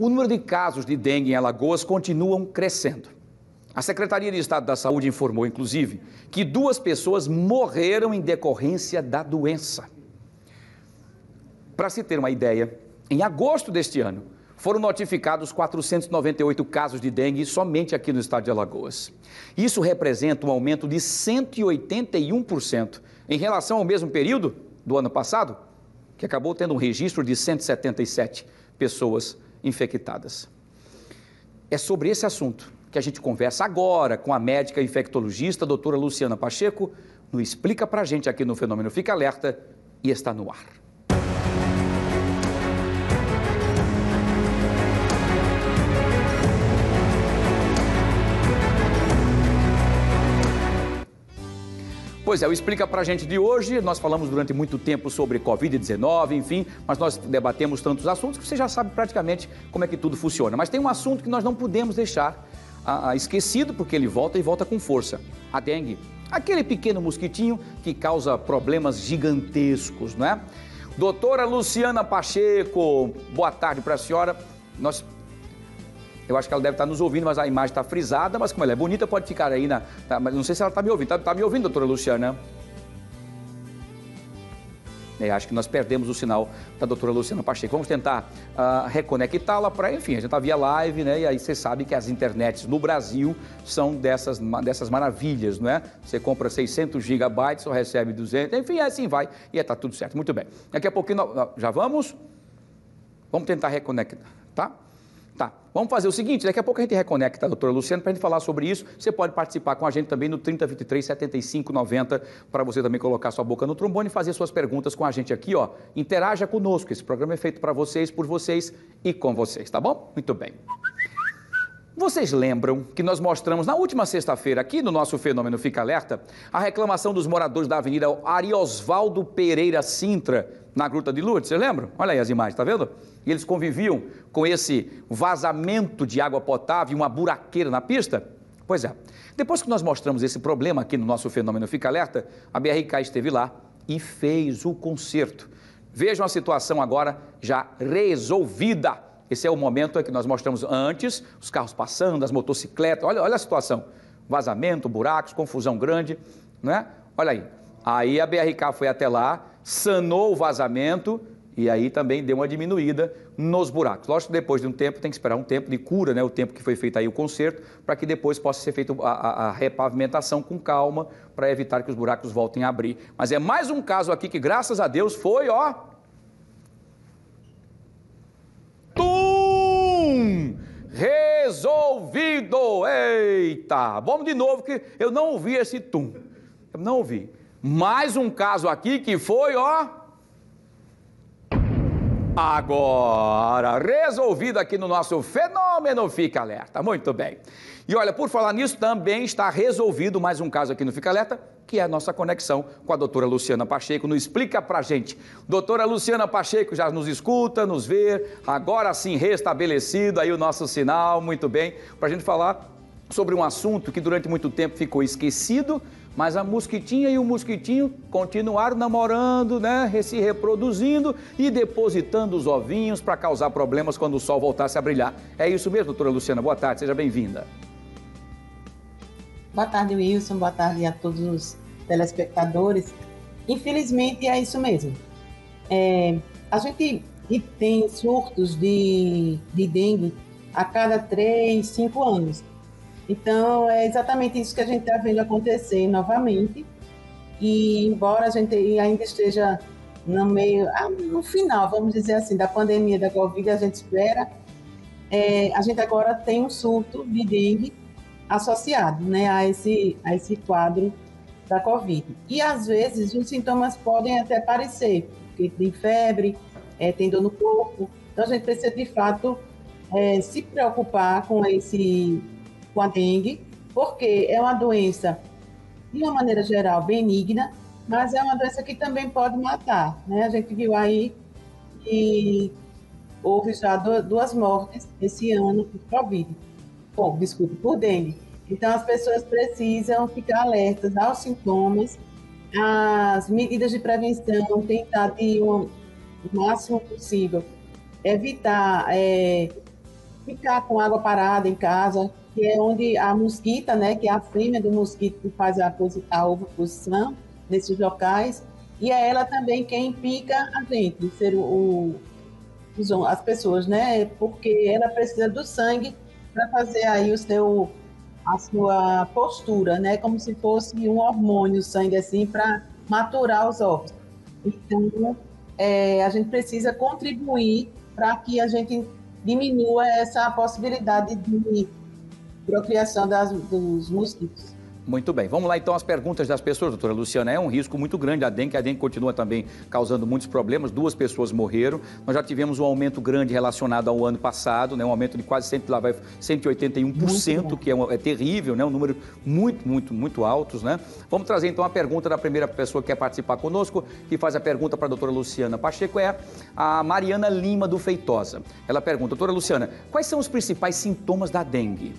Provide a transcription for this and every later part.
O número de casos de dengue em Alagoas continuam crescendo. A Secretaria de Estado da Saúde informou, inclusive, que 2 pessoas morreram em decorrência da doença. Para se ter uma ideia, em agosto deste ano, foram notificados 498 casos de dengue somente aqui no estado de Alagoas. Isso representa um aumento de 181% em relação ao mesmo período do ano passado, que acabou tendo um registro de 177 pessoas infectadas. É sobre esse assunto que a gente conversa agora com a médica infectologista, doutora Luciana Pacheco, no Explica Pra Gente aqui no Fenômeno Fica Alerta e está no ar. Pois é, o Explica Pra Gente de hoje, nós falamos durante muito tempo sobre Covid-19, enfim, mas nós debatemos tantos assuntos que você já sabe praticamente como é que tudo funciona. Mas tem um assunto que nós não podemos deixar esquecido, porque ele volta e volta com força. A dengue, aquele pequeno mosquitinho que causa problemas gigantescos, não é? Doutora Luciana Pacheco, boa tarde para a senhora. Eu acho que ela deve estar nos ouvindo, mas a imagem está frisada, mas como ela é bonita, pode ficar aí mas não sei se ela está me ouvindo. Está me ouvindo, doutora Luciana? Acho que nós perdemos o sinal da doutora Luciana Pacheco. Vamos tentar reconectá-la para, enfim, a gente está via live, né? E aí você sabe que as internets no Brasil são dessas maravilhas, não é? Você compra 600 gigabytes, só recebe 200, enfim, assim vai e está tudo certo. Muito bem. Daqui a pouquinho, já vamos? Vamos tentar reconectar, tá? Tá, vamos fazer o seguinte, daqui a pouco a gente reconecta a doutora Luciana para a gente falar sobre isso. Você pode participar com a gente também no 3023 75 90, para você também colocar sua boca no trombone e fazer suas perguntas com a gente aqui, ó. Interaja conosco, esse programa é feito para vocês, por vocês e com vocês, tá bom? Muito bem. Vocês lembram que nós mostramos na última sexta-feira, aqui no nosso Fenômeno Fica Alerta, a reclamação dos moradores da Avenida Ariosvaldo Pereira Sintra, na Gruta de Lourdes? Vocês lembram? Olha aí as imagens, tá vendo? E eles conviviam com esse vazamento de água potável e uma buraqueira na pista? Pois é. Depois que nós mostramos esse problema aqui no nosso Fenômeno Fica Alerta, a BRK esteve lá e fez o conserto. Vejam a situação agora já resolvida. Esse é o momento em que nós mostramos antes, os carros passando, as motocicletas, olha a situação. Vazamento, buracos, confusão grande, né? Olha aí. Aí a BRK foi até lá, sanou o vazamento e aí também deu uma diminuída nos buracos. Lógico que depois de um tempo tem que esperar um tempo de cura, né? O tempo que foi feito aí o conserto, para que depois possa ser feita a repavimentação com calma, para evitar que os buracos voltem a abrir. Mas é mais um caso aqui que, graças a Deus, foi, ó... Tum! Resolvido! Eita! Vamos de novo, que eu não ouvi esse tum. Eu não ouvi. Mais um caso aqui que foi, ó... Agora, resolvido aqui no nosso Fenômeno Fica Alerta. Muito bem. E olha, por falar nisso, também está resolvido mais um caso aqui no Fica Alerta, que é a nossa conexão com a doutora Luciana Pacheco. Nos explica pra gente. Doutora Luciana Pacheco já nos escuta, nos vê, agora sim restabelecido aí o nosso sinal, muito bem, pra gente falar sobre um assunto que durante muito tempo ficou esquecido, mas a mosquitinha e o mosquitinho continuaram namorando, né, se reproduzindo e depositando os ovinhos para causar problemas quando o sol voltasse a brilhar. É isso mesmo, doutora Luciana? Boa tarde, seja bem-vinda. Boa tarde, Wilson. Boa tarde a todos os telespectadores. Infelizmente, é isso mesmo. A gente tem surtos de dengue a cada 3, 5 anos. Então, é exatamente isso que a gente está vendo acontecer novamente. E, embora a gente ainda esteja no final, vamos dizer assim, da pandemia da Covid, a gente espera, a gente agora tem um surto de dengue associado, né, a esse quadro da Covid. E, às vezes, os sintomas podem até aparecer, porque tem febre, tem dor no corpo. Então, a gente precisa, de fato, se preocupar com a dengue, porque é uma doença, de uma maneira geral, benigna, mas é uma doença que também pode matar, né? A gente viu aí que houve já 2 mortes esse ano por Covid. Por dengue. Então, as pessoas precisam ficar alertas aos sintomas, às medidas de prevenção, tentar o máximo possível evitar ficar com água parada em casa, que é onde a mosquita, né, que é a fêmea do mosquito que faz a oviposição nesses locais, e é ela também quem pica a gente, ser as pessoas, né, porque ela precisa do sangue para fazer aí a sua postura, né, como se fosse um hormônio, o sangue assim, para maturar os ovos. Então, a gente precisa contribuir para que a gente diminua essa possibilidade de procriação dos mosquitos. Muito bem. Vamos lá, então, as perguntas das pessoas, doutora Luciana. É um risco muito grande a dengue continua também causando muitos problemas. 2 pessoas morreram. Nós já tivemos um aumento grande relacionado ao ano passado, né? Um aumento de quase 181%, que é terrível, né? Um número muito altos, né? Vamos trazer, então, a pergunta da primeira pessoa que quer participar conosco, que faz a pergunta para a doutora Luciana Pacheco, é a Mariana Lima, do Feitosa. Ela pergunta, doutora Luciana, quais são os principais sintomas da dengue?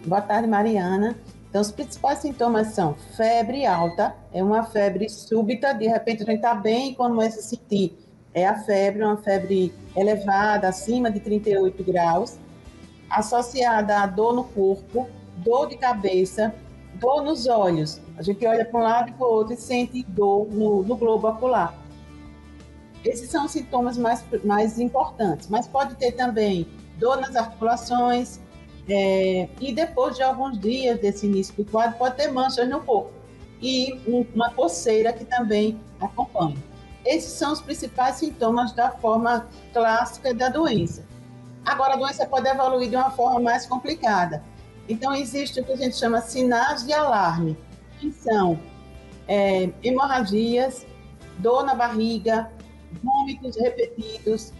Boa tarde, Mariana. Então, os principais sintomas são febre alta, é uma febre súbita, de repente a gente está bem e quando começa a sentir é a febre, uma febre elevada, acima de 38 graus, associada a dor no corpo, dor de cabeça, dor nos olhos. A gente olha para um lado e para o outro e sente dor no globo ocular. Esses são os sintomas mais importantes, mas pode ter também dor nas articulações, e depois de alguns dias desse início do quadro, pode ter manchas no corpo e uma coceira que também acompanha. Esses são os principais sintomas da forma clássica da doença. Agora, a doença pode evoluir de uma forma mais complicada. Então, existe o que a gente chama sinais de alarme, que são hemorragias, dor na barriga, vômitos repetidos,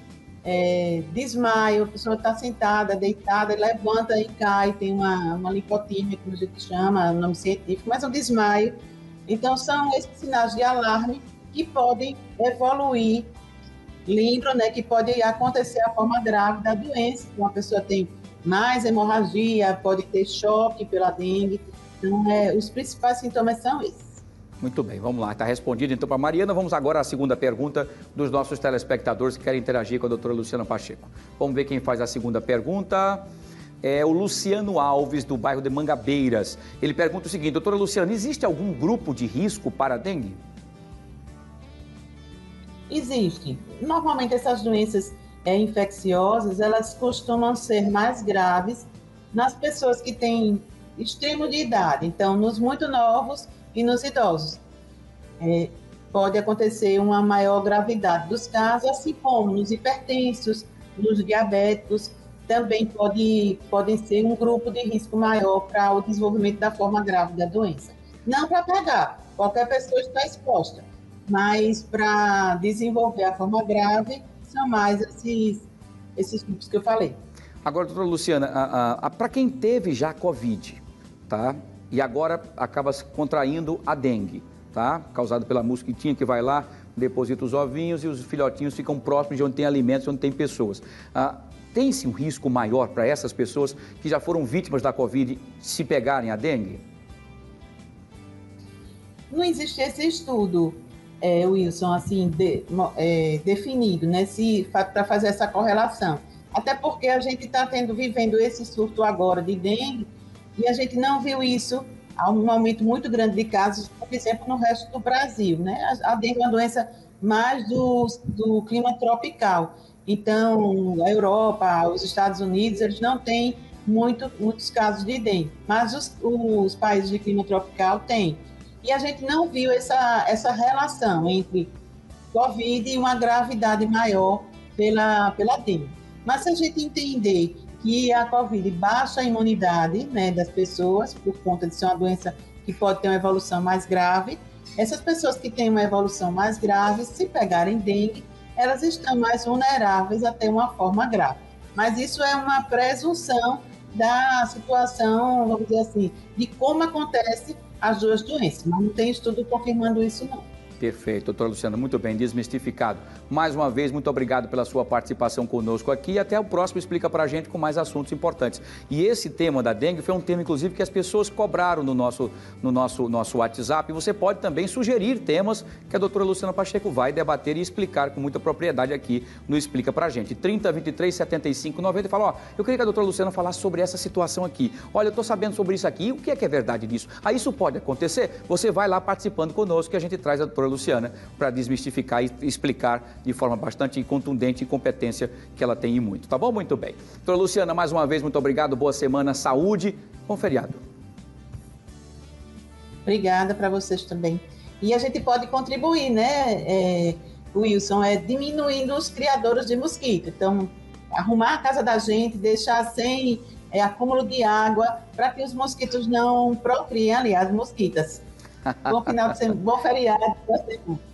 desmaio, a pessoa está sentada, deitada, levanta e cai, tem uma lipotímia, como a gente chama, nome científico, mas um desmaio. Então, são esses sinais de alarme que podem evoluir. Lembram, né, que pode acontecer a forma grave da doença, uma pessoa tem mais hemorragia, pode ter choque pela dengue. Então, os principais sintomas são esses. Muito bem, vamos lá, está respondido então para a Mariana. Vamos agora à segunda pergunta dos nossos telespectadores que querem interagir com a doutora Luciana Pacheco. Vamos ver quem faz a segunda pergunta. É o Luciano Alves, do bairro de Mangabeiras. Ele pergunta o seguinte, doutora Luciana, existe algum grupo de risco para a dengue? Existe. Normalmente essas doenças infecciosas, elas costumam ser mais graves nas pessoas que têm extremo de idade. Então, nos muito novos e nos idosos. Pode acontecer uma maior gravidade dos casos, assim como nos hipertensos, nos diabéticos, também podem ser um grupo de risco maior para o desenvolvimento da forma grave da doença. Não para pegar, qualquer pessoa está exposta, mas para desenvolver a forma grave, são mais esses grupos que eu falei. Agora, doutora Luciana, para quem teve já Covid, tá? E agora acaba contraindo a dengue, tá? Causado pela mosquitinha que vai lá, deposita os ovinhos e os filhotinhos ficam próximos de onde tem alimentos, onde tem pessoas. Tem-se um risco maior para essas pessoas que já foram vítimas da Covid se pegarem a dengue? Não existe esse estudo, Wilson, assim, definido, né, para fazer essa correlação. Até porque a gente está vivendo esse surto agora de dengue e a gente não viu isso, há um aumento muito grande de casos, por exemplo, no resto do Brasil, né? A dengue é uma doença mais do clima tropical. Então, a Europa, os Estados Unidos, eles não têm muitos casos de dengue, mas os países de clima tropical têm. E a gente não viu essa relação entre Covid e uma gravidade maior pela dengue. Mas se a gente entender que a Covid baixa a imunidade, né, das pessoas, por conta de ser uma doença que pode ter uma evolução mais grave, essas pessoas que têm uma evolução mais grave, se pegarem dengue, elas estão mais vulneráveis a ter uma forma grave. Mas isso é uma presunção da situação, vamos dizer assim, de como acontece as duas doenças, mas não tem estudo confirmando isso, não. Perfeito, doutora Luciana, muito bem, desmistificado. Mais uma vez, muito obrigado pela sua participação conosco aqui e até o próximo Explica Pra Gente com mais assuntos importantes. E esse tema da dengue foi um tema, inclusive, que as pessoas cobraram no nosso WhatsApp. E você pode também sugerir temas que a doutora Luciana Pacheco vai debater e explicar com muita propriedade aqui no Explica Pra Gente. 30, 23, 75, 90 e fala, ó, eu queria que a doutora Luciana falasse sobre essa situação aqui. Olha, eu estou sabendo sobre isso aqui, o que é verdade disso? Aí isso pode acontecer, você vai lá participando conosco que a gente traz a doutora Luciana para desmistificar e explicar de forma bastante contundente e competência que ela tem e muito, tá bom? Muito bem. Doutora Luciana, mais uma vez, muito obrigado, boa semana, saúde, bom feriado. Obrigada para vocês também. E a gente pode contribuir, né, Wilson, diminuindo os criadores de mosquito. Então, arrumar a casa da gente, deixar sem acúmulo de água, para que os mosquitos não procriem, aliás, mosquitas. Bom final de semana, bom feriado.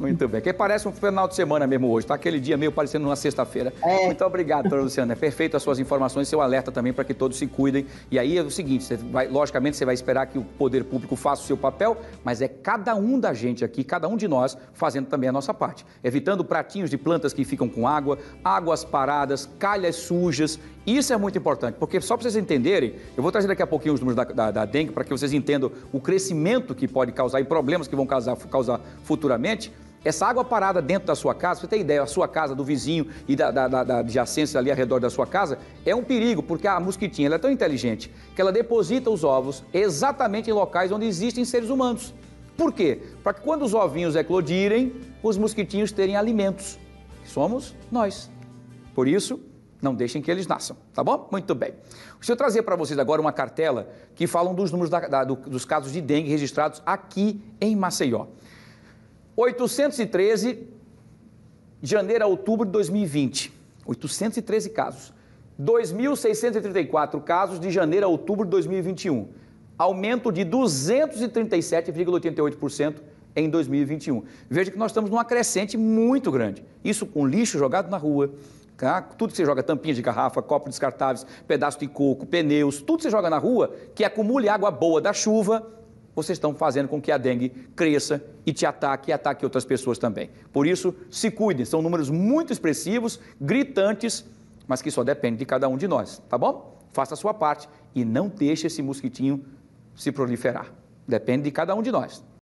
Muito bem, que parece um final de semana mesmo hoje, tá? Aquele dia meio parecendo uma sexta-feira. Muito obrigado, doutora Luciana. É perfeito as suas informações, seu alerta também para que todos se cuidem. E aí é o seguinte, logicamente você vai esperar que o poder público faça o seu papel, mas é cada um da gente aqui, cada um de nós, fazendo também a nossa parte. Evitando pratinhos de plantas que ficam com água, águas paradas, calhas sujas. Isso é muito importante, porque só para vocês entenderem, eu vou trazer daqui a pouquinho os números da dengue para que vocês entendam o crescimento que pode causar e problemas que vão causar futuramente. Essa água parada dentro da sua casa, você tem ideia, a sua casa, do vizinho e da adjacência ali ao redor da sua casa, é um perigo, porque a mosquitinha ela é tão inteligente que ela deposita os ovos exatamente em locais onde existem seres humanos. Por quê? Para que quando os ovinhos eclodirem, os mosquitinhos terem alimentos. Somos nós. Por isso, não deixem que eles nasçam, tá bom? Muito bem. Deixa eu trazer para vocês agora uma cartela que falam dos números dos casos de dengue registrados aqui em Maceió. 813 de janeiro a outubro de 2020. 813 casos. 2.634 casos de janeiro a outubro de 2021. Aumento de 237,88% em 2021. Veja que nós estamos numa crescente muito grande. Isso com lixo jogado na rua, tudo que você joga, tampinha de garrafa, copos descartáveis, pedaço de coco, pneus, tudo que você joga na rua, que acumule água boa da chuva, vocês estão fazendo com que a dengue cresça e te ataque e ataque outras pessoas também. Por isso, se cuidem, são números muito expressivos, gritantes, mas que só depende de cada um de nós, tá bom? Faça a sua parte e não deixe esse mosquitinho se proliferar. Depende de cada um de nós.